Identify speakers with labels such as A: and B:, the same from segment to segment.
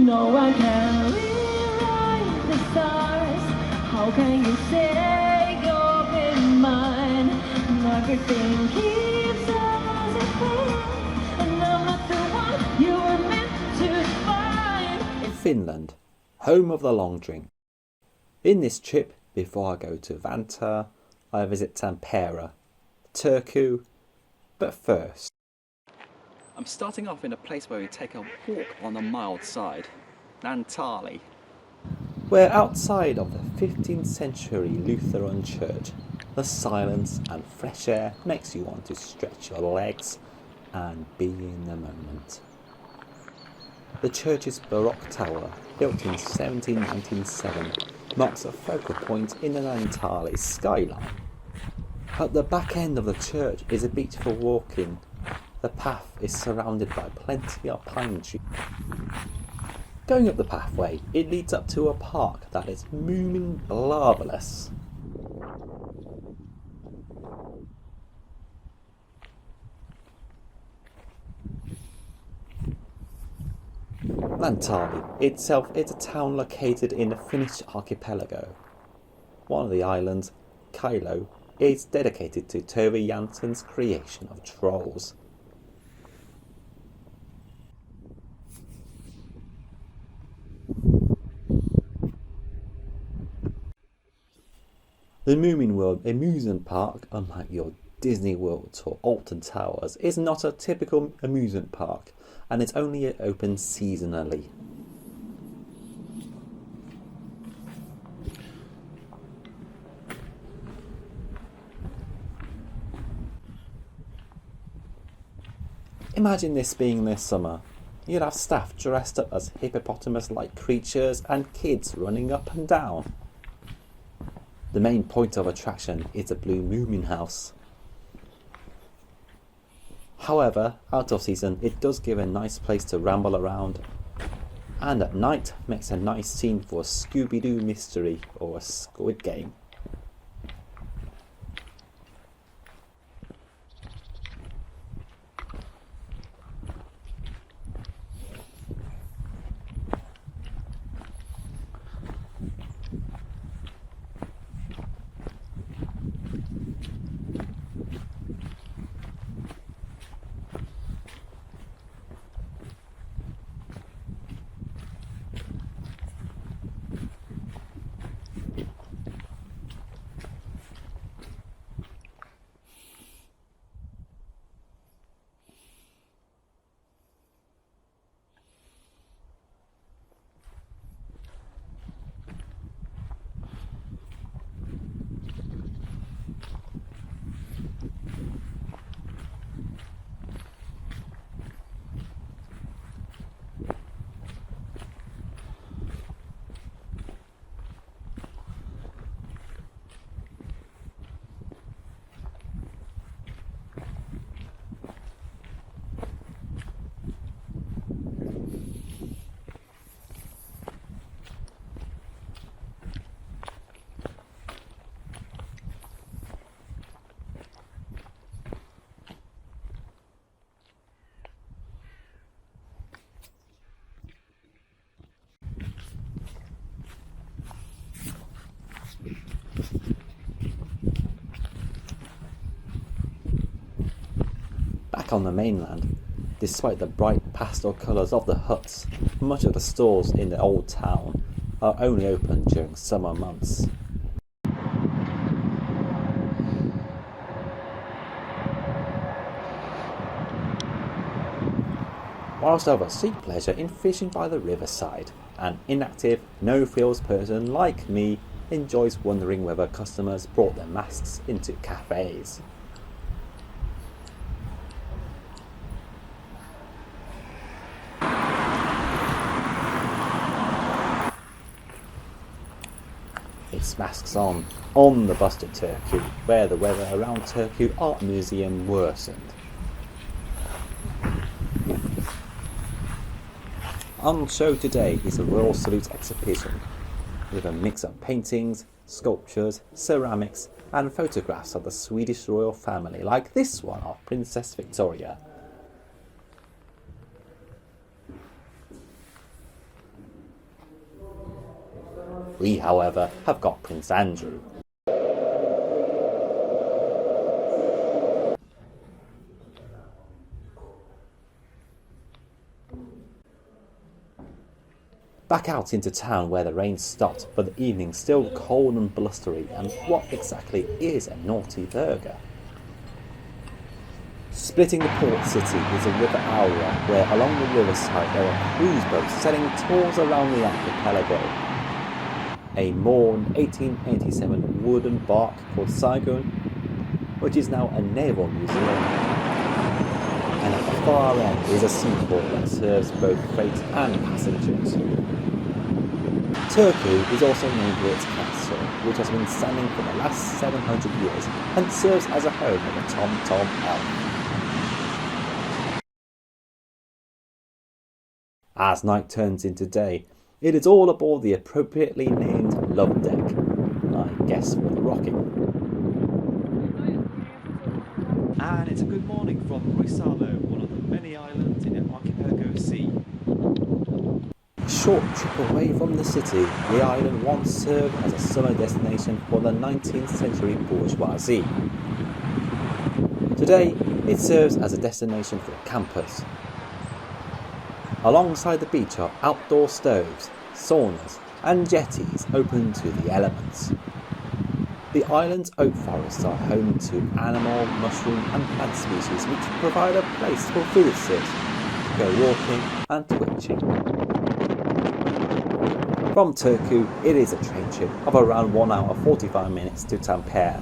A: No one can rewrite the stars. How can you say you're in mine? And everything keeps us apart. And I'm not the one you were meant to find.
B: Finland, home of the long drink. In this trip, before I go to Vantaa, I visit Tampere, Turku, but first. I'm starting off in a place where we take a walk on the mild side, Naantali, where outside of the 15th century Lutheran church, the silence and fresh air makes you want to stretch your legs and be in the moment. The church's Baroque tower, built in 1797, marks a focal point in the Naantali skyline. At the back end of the church is a beach for walking. The path is surrounded by plenty of pine trees. Going up the pathway, it leads up to a park that is moving marvellous. Naantali itself is a town located in the Finnish archipelago. One of the islands, Kailo, is dedicated to Tove Jansson's creation of trolls. The Moomin World amusement park, unlike your Disney World or Alton Towers, is not a typical amusement park and it's only open seasonally. Imagine this being this summer. You'd have staff dressed up as hippopotamus-like creatures and kids running up and down. The main point of attraction is the Blue Moomin House. However, out of season it does give a nice place to ramble around, and at night makes a nice scene for a Scooby-Doo mystery or a Squid Game. Back on the mainland, despite the bright pastel colours of the huts, much of the stores in the old town are only open during summer months. Whilst others seek pleasure in fishing by the riverside, an inactive, no-frills person like me enjoys wondering whether customers brought their masks into cafes. It's masks on the bus to Turku, where the weather around Turku Art Museum worsened. On show today is a Royal Salute exhibition with a mix of paintings, sculptures, ceramics and photographs of the Swedish royal family, like this one of Princess Victoria. We, however, have got Prince Andrew. Back out into town where the rain stopped, but the evening's still cold and blustery, and what exactly is a naughty burger? Splitting the port city is a river Aura, where along the riverside there are cruise boats setting tours around the archipelago. A Moore 1887 wooden bark called Saigon, which is now a naval museum. And at the far end is a seaport that serves both freight and passengers. Turku is also named for its castle, which has been standing for the last 700 years and serves as a home of the Tom Tom elf. As night turns into day, it is all aboard the appropriately named Love Deck, I guess for the rocking.
C: And it's a good morning from Ruissalo, one of the many islands in the archipelago sea.
B: A short trip away from the city, the island once served as a summer destination for the 19th century bourgeoisie. Today, it serves as a destination for campers. Alongside the beach are outdoor stoves, saunas and jetties open to the elements. The island's oak forests are home to animal, mushroom and plant species which provide a place for visitors to go walking and twitching. From Turku, it is a train trip of around 1 hour 45 minutes to Tampere,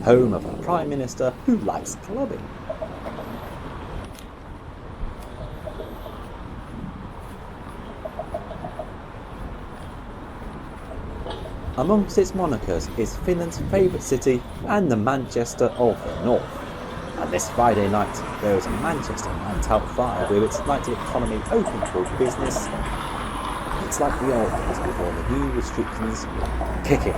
B: home of a Prime Minister who likes clubbing. Amongst its monikers is Finland's favourite city and the Manchester of the North. And this Friday night, there is a Manchester night out vibe with its nightly economy open for business. It's like the old days before the new restrictions kick in.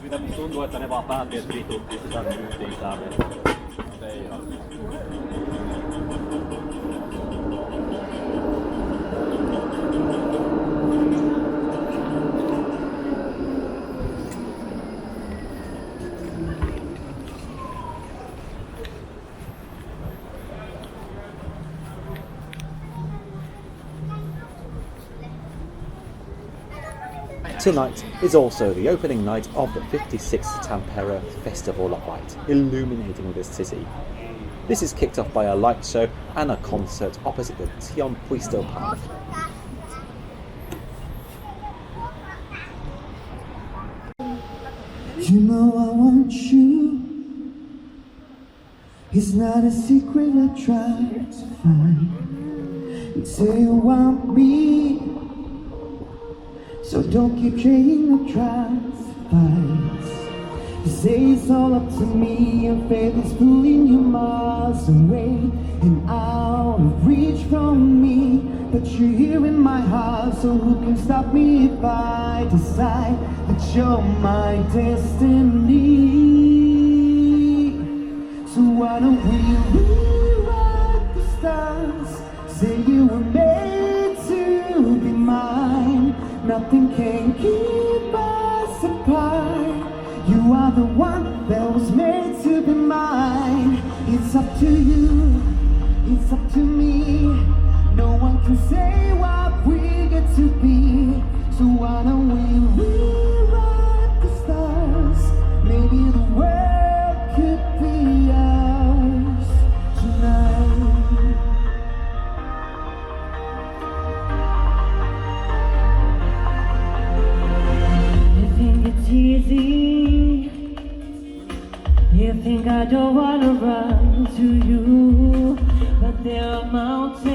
C: Mitä musta tuntuu, että ne vaan päätti, että vituttiin sitä myytiin täällä. Se ei ihan.
B: Tonight is also the opening night of the 56th Tampere Festival of Light, illuminating the city. This is kicked off by a light show and a concert opposite the Tion Puisto Park.
D: You know I want you. It's not a secret I tried to find. You say you want me, so don't keep trying to try to fight. You say it's all up to me, and faith is pulling you miles away and out of reach from me. But you're here in my heart, so who can stop me if I decide that you're my destiny? So why don't we rewrite the stars? Say you were made to be mine. Nothing can keep us apart. You are the one that was made to be mine. It's up to you, it's up to me. No one can say what we get to be. So why don't we rewrite the stars? Maybe the world could be ours tonight.
A: You think it's easy? You think I don't wanna run to you? But there are mountains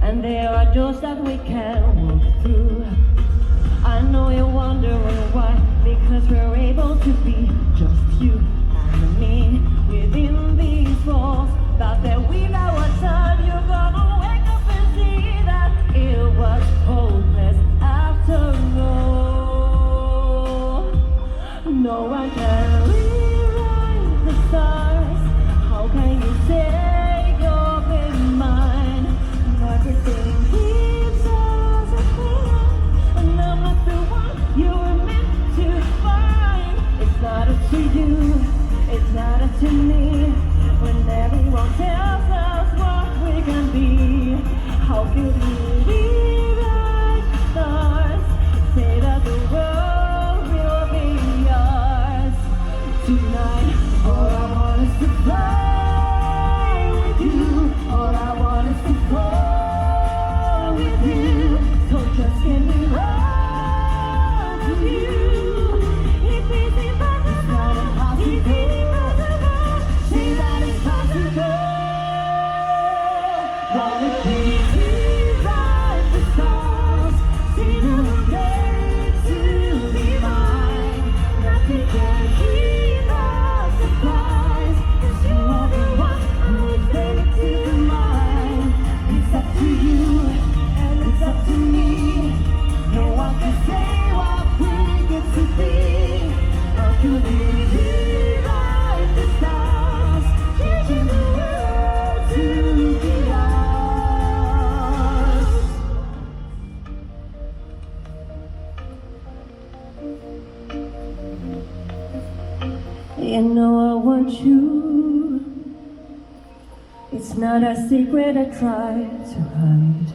A: and there are are doors that we can walk through. I know you're wondering why, because we're able to be just you and me within these walls. That there we know what's on. You're gonna wake up and see that it was hopeless after all. No one can rewrite the stars. How can you say you've been mine? Everything keeps us apart, and I'm not the one you were meant to find. It's not up to you, it's not up to me. When everyone tells us what we can be, how could we rewrite the stars? Say that the world will be yours tonight. All I want is to fly with you. All I want is to fall with you. So just give me all of you. If it's impossible, it's not impossible. Say that it's possible. Wanna be rewrite the stars. Say that we're made to be mine. Nothing can keep us apart. 'Cause you are the one who is ready to be mine. It's up to you and it's up to me. No one can say what we get to be. How can we rewrite the stars? Changing the world to be ours. You know I want you. It's not a secret I try to hide,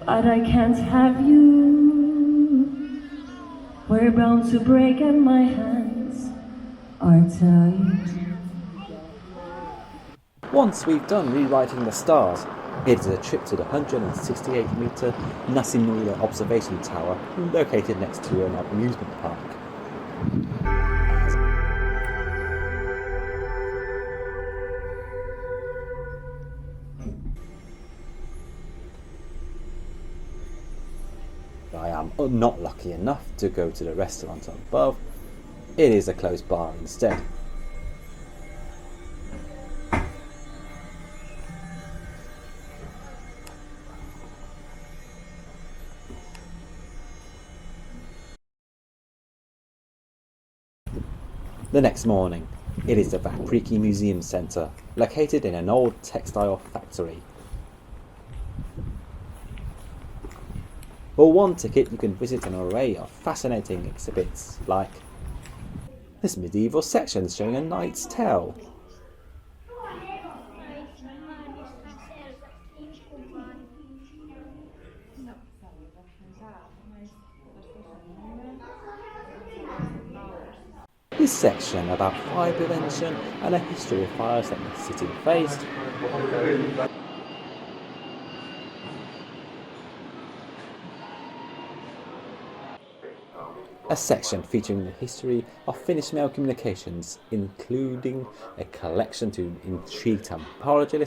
A: but I can't have you. We're bound to break and my hands are tied.
B: Once we've done rewriting the stars, it is a trip to the 168-metre Naantali observation tower located next to an amusement park. I am not lucky enough to go to the restaurant above. It is a closed bar instead. The next morning, it is the Vapriki Museum Centre, located in an old textile factory. For one ticket, you can visit an array of fascinating exhibits, like this medieval section showing a knight's tale. This section about fire prevention and a history of fires that the city faced. A section featuring the history of Finnish mail communications, including a collection to intrigue Tampere.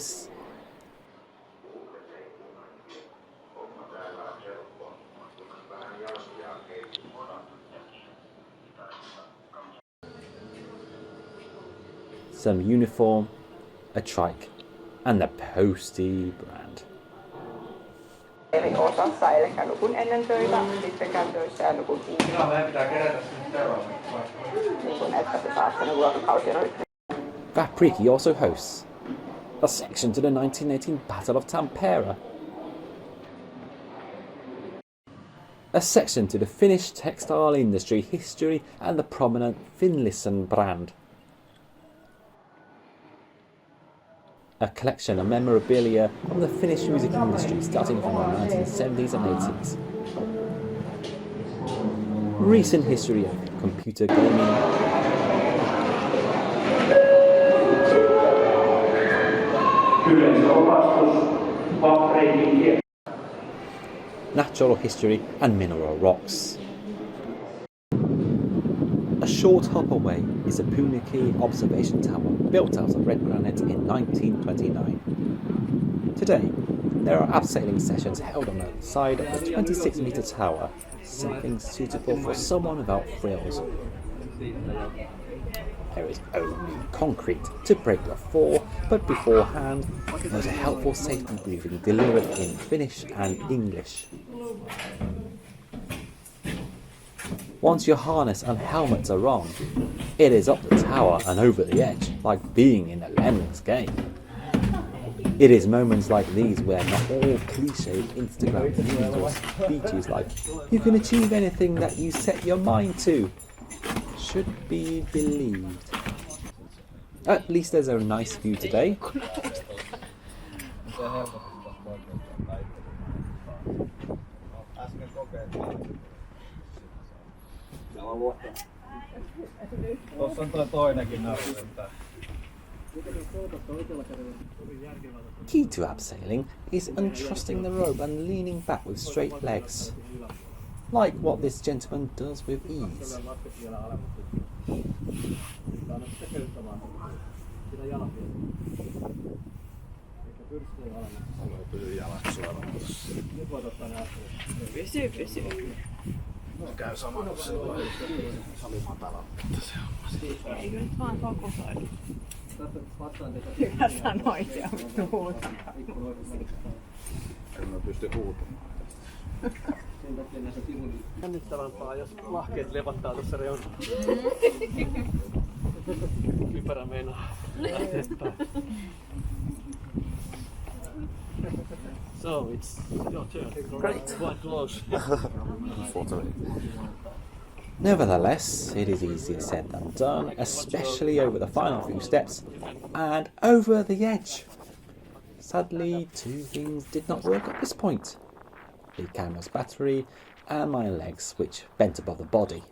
B: Some uniform, a trike, and the Posty brand.
E: Eri osassa, eli nukun ennen töitä, sitten käyn töissä ja nukun kiinni. Niin kuin että se taas tänne vuorokausien rytmi.
B: Vapriki also hosts a section to the 1918 Battle of Tampere, a section to the Finnish textile industry history and the prominent Finlayson brand, a collection of memorabilia from the Finnish music industry starting from the 1970s and 80s, recent history of computer gaming, natural history and mineral rocks. A short hop away is a Puniki observation tower built out of red granite in 1929. Today, There are abseiling sessions held on the side of the 26-metre tower, something suitable for someone without frills. There is only concrete to break the fall, but beforehand there's a helpful safety briefing delivered in Finnish and English. Once your harness and helmets are on, it is up the tower and over the edge, like being in a Lemmings game. It is moments like these where not all cliched Instagram memes or speeches like "you can achieve anything that you set your mind to" should be believed. At least there's a nice view today. Key to abseiling is untrusting the rope and leaning back with straight legs, like what this gentleman does with ease.
F: Käy samalla salimatala.
A: Eikö nyt vaan fokusoida? Hyvä sanoit ja vittu huutaa.
F: En mä pysty huutamaan.
G: Jännittävämpää, jos lahkeet levottaa tuossa reunalla. Kypärä meinaa lähteetpäin. So it's your turn.
B: Great.
G: Quite close.
B: Nevertheless, it is easier said than done, especially over the final few steps and over the edge. Sadly, two things did not work at this point: the camera's battery and my legs, which bent above the body.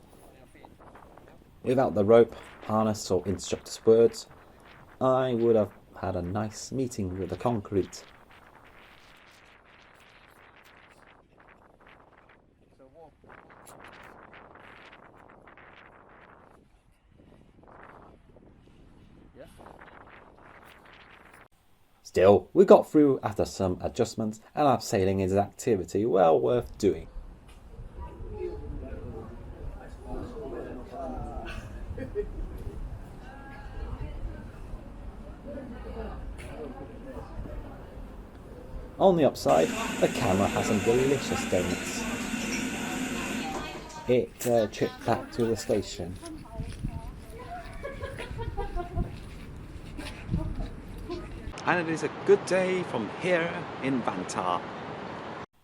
B: Without the rope, harness or instructor's words, I would have had a nice meeting with the concrete. Still, we got through after some adjustments, and abseiling is an activity well worth doing. On the upside, the camera has some delicious donuts. It tripped back to the station.
C: And it is a good day from here in Vantaa.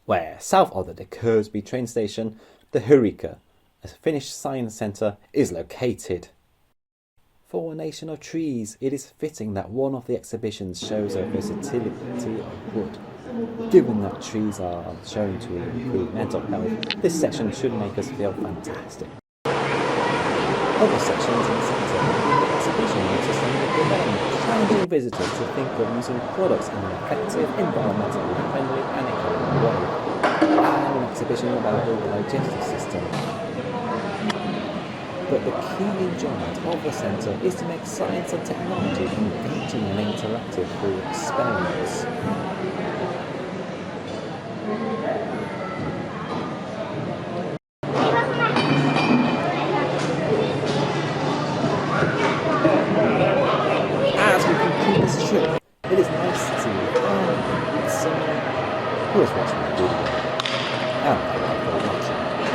B: Where, south of the Kursby train station, the Hurika, a Finnish science centre, is located. For a nation of trees, it is fitting that one of the exhibitions shows a versatility of wood. Given that trees are shown to improve mental health, this section should make us feel fantastic. Other sections in the centre include the exhibition on sustainable development, challenging visitors to think of using products in an effective, environmentally friendly and economic way, and an exhibition about the digestive system. But the key enjoyment of the centre is to make science and technology engaging and interactive through experiments. As we conclude this trip, it is nice to see someone who is watching the video.